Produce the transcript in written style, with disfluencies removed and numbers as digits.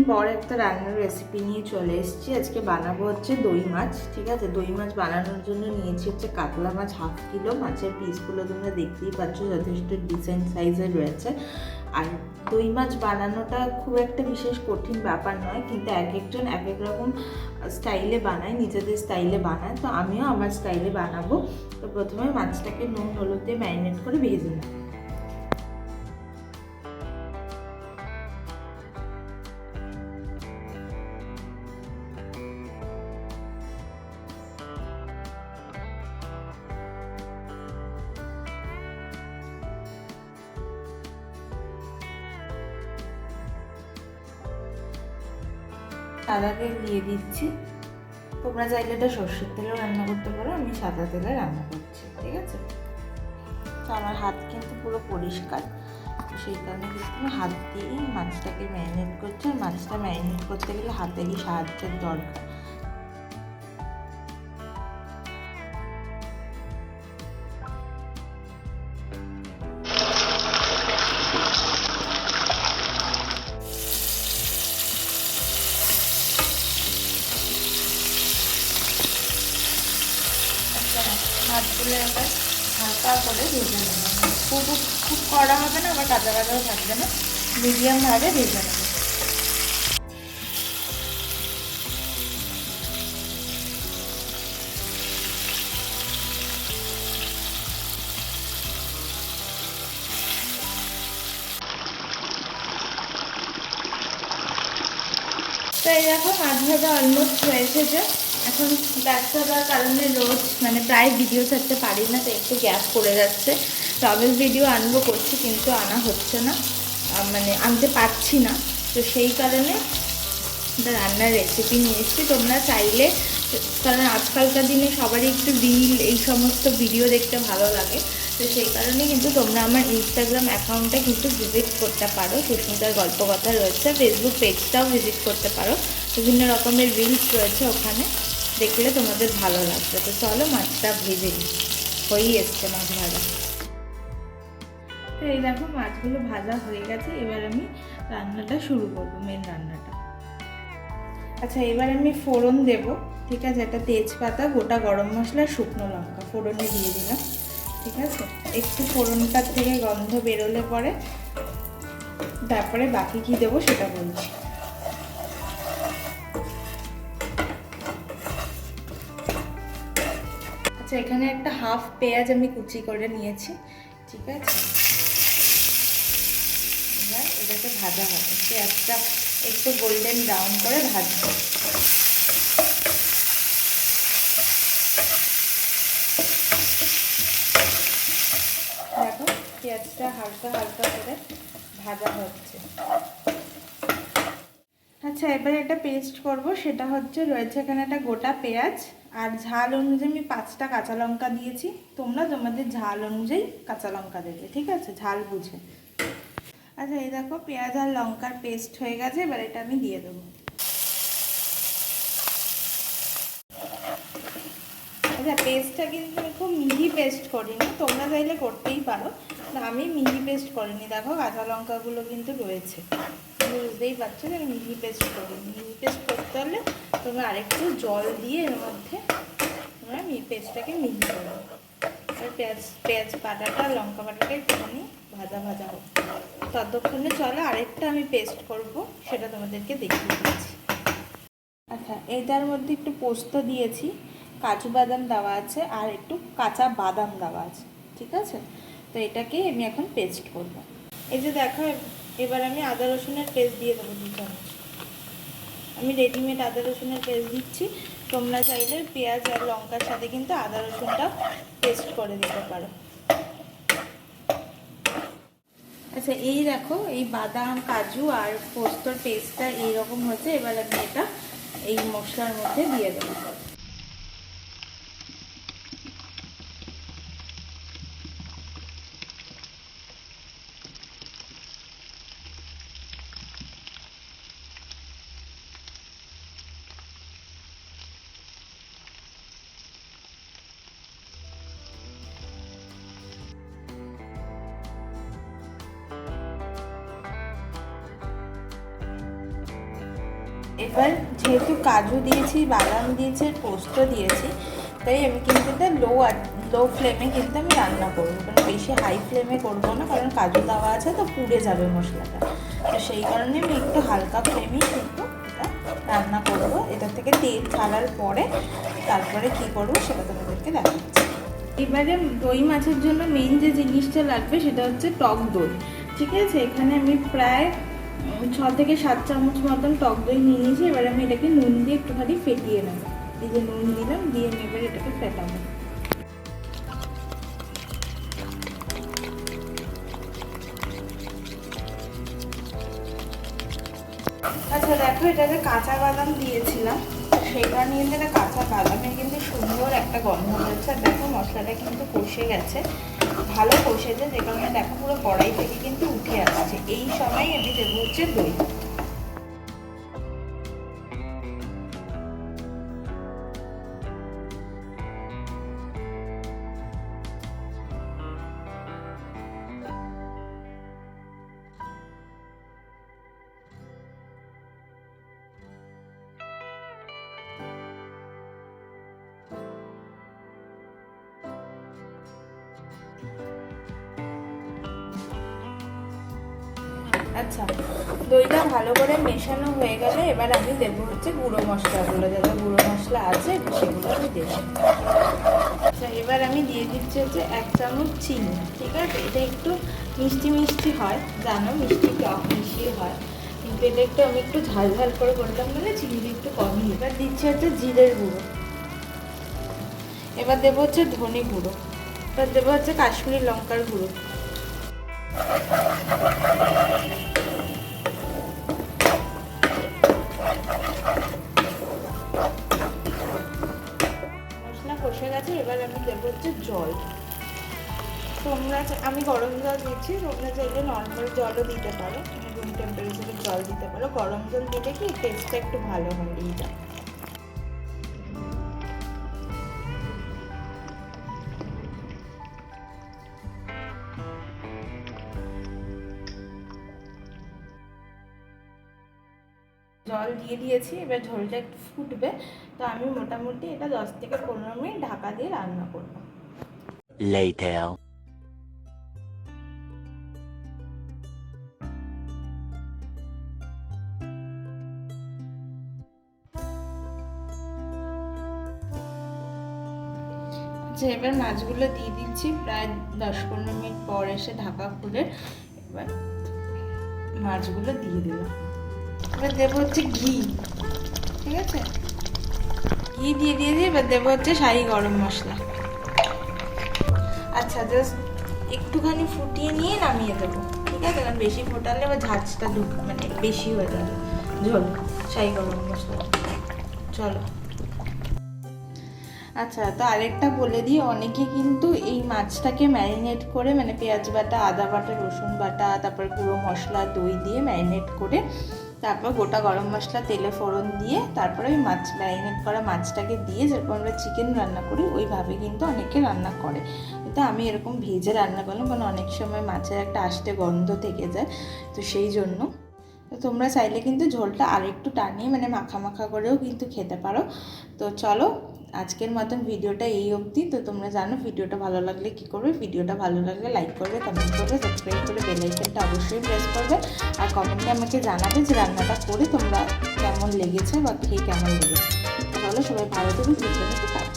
পর একটা রান্নার রেসিপি নিয়ে চলে এসেছি। আজকে বানাবো হচ্ছে দই মাছ। ঠিক আছে, দই মাছ বানানোর জন্য নিয়েছি হচ্ছে কাতলা মাছ 1/2 কিলো। মাছের পিসগুলো তোমরা দেখতেই পাচ্ছ, যথেষ্ট ডিসেন্ট সাইজের রয়েছে। আর দই মাছ বানানোটা খুব একটা বিশেষ কঠিন ব্যাপার নয়, কিন্তু এক একজন এক এক রকম স্টাইলে বানায়, নিজেদের স্টাইলে বানায়। তো আমিও আমার স্টাইলে বানাবো। তো প্রথমে মাছটাকে নুন হলুদ দিয়ে ম্যারিনেট করে ভেজে নেব। সাদা তেল দিয়ে দিচ্ছি। তোমরা চাইলে এটা সর্ষের তেলেও রান্না করতে পারো, আমি সাদা তেলে রান্না করছি। ঠিক আছে, তো আমার হাত কিন্তু পুরো পরিষ্কার, তো সেই কারণে কিন্তু আমি হাত দিয়েই মাছটাকে ম্যারিনেট করছি। আর মাছটা ম্যারিনেট করতে গেলে হাতেরই সাহায্যের দরকার। মাছগুলো এবার হালকা করে ভেজে নেবো, খুব খুব কড়া হবে না, আবার কাঁচা কাঁচাও থাকবে না, মিডিয়ামভাবে ভেজে নেবো। তো এই দেখো মাছ ভাজা অলমোস্ট হয়ে এসেছে। এখন ব্যস্ততার কারণে রোজ প্রায় ভিডিও ছাড়তে পারি না, তো একটু গ্যাপ পড়ে যাচ্ছে। ট্রাভেল ভিডিও আনবো করছি, কিন্তু আনা হচ্ছে না, আনতে পারছি না। তো সেই কারণে রান্নার রেসিপি নিয়ে এসেছি। তোমরা চাইলে, কারণ আজকালকার দিনে সবারই একটু রিল এই সমস্ত ভিডিও দেখতে ভালো লাগে, তো সেই কারণে কিন্তু তোমরা আমার ইনস্টাগ্রাম অ্যাকাউন্টে কিন্তু ভিজিট করতে পারো। সুস্মিতার গল্প কথা রয়েছে, ফেসবুক পেজটাও ভিজিট করতে পারো, বিভিন্ন রকমের রিলস রয়েছে, ওখানে দেখলে তোমাদের ভালো লাগবে। তো চলো মাছটা ভেজে নিই, হয়েই এসছে মাছ ভাজা। তো এই দেখো মাছগুলো ভাজা হয়ে গেছে, এবার আমি রান্নাটা শুরু করবো, মেন রান্নাটা। আচ্ছা, এবার আমি ফোড়ন দেব। ঠিক আছে, একটা তেজপাতা, গোটা গরম মশলা, শুকনো লঙ্কা ফোড়নে দিয়ে দিলাম। ঠিক আছে, একটু ফোড়নটার থেকে গন্ধ বেরোলে পরে তারপরে বাকি কি দেবো সেটা বলছি। আচ্ছা, এখানে একটা হাফ পেঁয়াজ আমি কুচি করে নিয়েছি। ঠিক আছে, এবার এটাকে ভাজা হবে, পেঁয়াজটা একটু গোল্ডেন ব্রাউন করে ভাজবো। দেখো পেঁয়াজটা হালকা হালকা করে ভাজা হচ্ছে। আচ্ছা, এবারে একটা পেস্ট করব, সেটা হচ্ছে রয়েছে এখানে একটা গোটা পেঁয়াজ, আর ঝাল অনুযায়ী আমি 5টা কাঁচা লঙ্কা দিয়েছি। তোমরা তোমাদের ঝাল অনুযায়ী কাঁচা লঙ্কা দেবে, ঠিক আছে, ঝাল বুঝে। আচ্ছা, এই দেখো পেঁয়াজ আর লঙ্কার পেস্ট হয়ে গেছে, এবার এটা আমি দিয়ে দেবো। আচ্ছা, পেস্টটা কিন্তু আমি খুব মিহি পেস্ট করিনি, তোমরা চাইলে করতেই পারো, আমি মিহি পেস্ট করিনি। দেখো কাঁচা লঙ্কাগুলো কিন্তু রয়েছে, বুঝতেই পারছো যে আমি মিহি পেস্ট করিনি। মিহি পেস্ট করতে হলে তোমরা আরেকটু জল দিয়ে এর মধ্যে তোমরা পেস্টটাকে মিহি করো। আর পেঁয়াজ বাটাটা, লঙ্কা বাটাটা একটুখানি ভাজা ভাজা হোক, ততক্ষণে চলো আরেকটা আমি পেস্ট করব, সেটা তোমাদেরকে দেখিয়ে দিচ্ছি। আচ্ছা, এইটার মধ্যে একটু পোস্ত দিয়েছি, কাজু বাদাম দেওয়া আছে, আর একটু কাঁচা বাদাম দেওয়া আছে। ঠিক আছে, তো এটাকে আমি এখন পেস্ট করব। এই যে দেখো, এবার আমি আদা রসুনের পেস্ট দিয়ে দেবো 2 চামচ। আমি রেডিমেড আদা রসুনের পেস্ট দিচ্ছি, তোমরা চাইলে পেঁয়াজ আর লঙ্কার সাথে কিন্তু আদা রসুনটা পেস্ট করে দিতে পারো। আচ্ছা, এই দেখো এই বাদাম কাজু আর পোস্তর পেস্টটা এইরকম হচ্ছে। এবার আমি এটা এই মশলার মধ্যে দিয়ে দেবো। এবার যেহেতু কাজু দিয়েছি, বাদাম দিয়েছি, পোস্ত দিয়েছি, তাই আমি কিন্তু এটা লো ফ্লেমে কিন্তু আমি রান্না করবো, কারণ বেশি হাই ফ্লেমে করবো না, কারণ কাজু দেওয়া আছে তো পুড়ে যাবে মশলাটা। তো সেই কারণে আমি একটু হালকা ফ্লেমেই কিন্তু এটা রান্না করবো। এটা থেকে তেল ছাড়ার পরে তারপরে কি করবো সেটা তোমাদেরকে দেখাচ্ছি। এবারে দই মাছের জন্য মেইন যে জিনিসটা লাগবে সেটা হচ্ছে টক দই। ঠিক আছে, এখানে আমি প্রায় 6 থেকে 7 চামচ মতন টক দই নিয়ে নিয়েছি। এবার আমি এটাকে নুন দিয়ে একটুখানি ফেটিয়ে নেবো। এই যে নুন দিলাম, দিয়ে আমি এবার এটাকে ফেটাবো। আচ্ছা দেখো, এটাকে কাঁচা বাদাম দিয়েছিলাম, সেই কারণে কিন্তু এটা কাঁচা বাদামের কিন্তু সুন্দর একটা গন্ধ হচ্ছে। আর দেখো মশলাটা কিন্তু কষে গেছে, ভালো কষেছে, যে কারণে দেখো পুরো কড়াই থেকে কিন্তু উঠে আসছে। এই সময় আমি দেবো হচ্ছে দই। আচ্ছা, দইটা ভালো করে মেশানো হয়ে গেলে এবার আমি দেবো হচ্ছে গুঁড়ো মশলাগুলো, যা যা গুঁড়ো মশলা আছে সেগুলো আমি দেবো। আচ্ছা, এবার আমি দিয়ে দিচ্ছি হচ্ছে 1 চামচ চিনি। ঠিক আছে, এটা একটু মিষ্টি মিষ্টি হয়, জানো মিষ্টি টক মিষ্টি হয়, কিন্তু এটা একটু আমি একটু ঝাল ঝাল করে করলাম বলে চিনিটা একটু কমই। এবার দিচ্ছি হচ্ছে জিরের গুঁড়ো, এবার দেবো হচ্ছে ধনে গুঁড়ো, এবার দেবো হচ্ছে কাশ্মীরি লঙ্কার গুঁড়ো, মশলা কষে গেছে। এবার আমি দেবো হচ্ছে জল। তোমরা, আমি গরম জল দিচ্ছি, তোমরা চাইলে নর্মাল জলও দিতে পারো, রুম টেম্পারেচারের জল দিতে পারো। গরম জল দিলে কি টেস্টটা একটু ভালো হয় এইটা। জল দিয়ে দিয়েছি, এবার ঝোলটা একটু ফুটবে, তো আমি মোটামুটি এটা 10 থেকে 15 মিনিট ঢাকা দিয়ে রান্না করবো। Later. আচ্ছা, এবার মাছগুলো দিয়ে দিচ্ছি প্রায় 10-15 মিনিট পর এসে ঢাকা খুলে এবার মাছগুলো দিয়ে দিলাম। এবার দেবো হচ্ছে ঘি। ঠিক আছে, ঘি দিয়ে দিয়েছি। এবার দেবো হচ্ছে শাহি গরম মশলা। আচ্ছা, জাস্ট একটুখানি ফুটিয়ে নিয়ে নামিয়ে দেবো। ঠিক আছে, কারণ বেশি ফোটালে এবার ঝাঁঝটা মানে বেশি হয়ে যাবে ঝোল। শাহি গরম মশলা, চলো। আচ্ছা, তো আরেকটা বলে দিই, অনেকে কিন্তু এই মাছটাকে ম্যারিনেট করে, মানে পেঁয়াজ বাটা, আদা বাটা, রসুন বাটা, তারপর গুঁড়ো মশলা, দই দিয়ে ম্যারিনেট করে, তারপর গোটা গরম মশলা তেলে ফোড়ন দিয়ে তারপরে ওই মাছ ম্যারিনেট করা মাছটাকে দিয়ে, যেরকম আমরা চিকেন রান্না করি ওইভাবে কিন্তু অনেকে রান্না করে। কিন্তু আমি এরকম ভেজে রান্না করলাম, কারণ অনেক সময় মাছের একটা আষ্টে গন্ধ থেকে যায়, তো সেই জন্য। তো তোমরা চাইলে কিন্তু ঝোলটা আরেকটু টানিয়ে, মানে মাখা মাখা করেও কিন্তু খেতে পারো। তো চলো, আজকের মতন ভিডিওটা এই অবধি। তো তোমরা জানো ভিডিওটা ভালো লাগলে কী করবে, ভিডিওটা ভালো লাগলে লাইক করবে, কমেন্ট করবে, সাবস্ক্রাইব করে বেল আইকনটা অবশ্যই প্রেস করবে। আর কমেন্টে আমাকে জানাবে যে রান্নাটা করে তোমরা কেমন লেগেছে বা খেয়ে কেমন লেগেছে। চলো, সবাই ভালো থেকো, সুস্থ থেকো।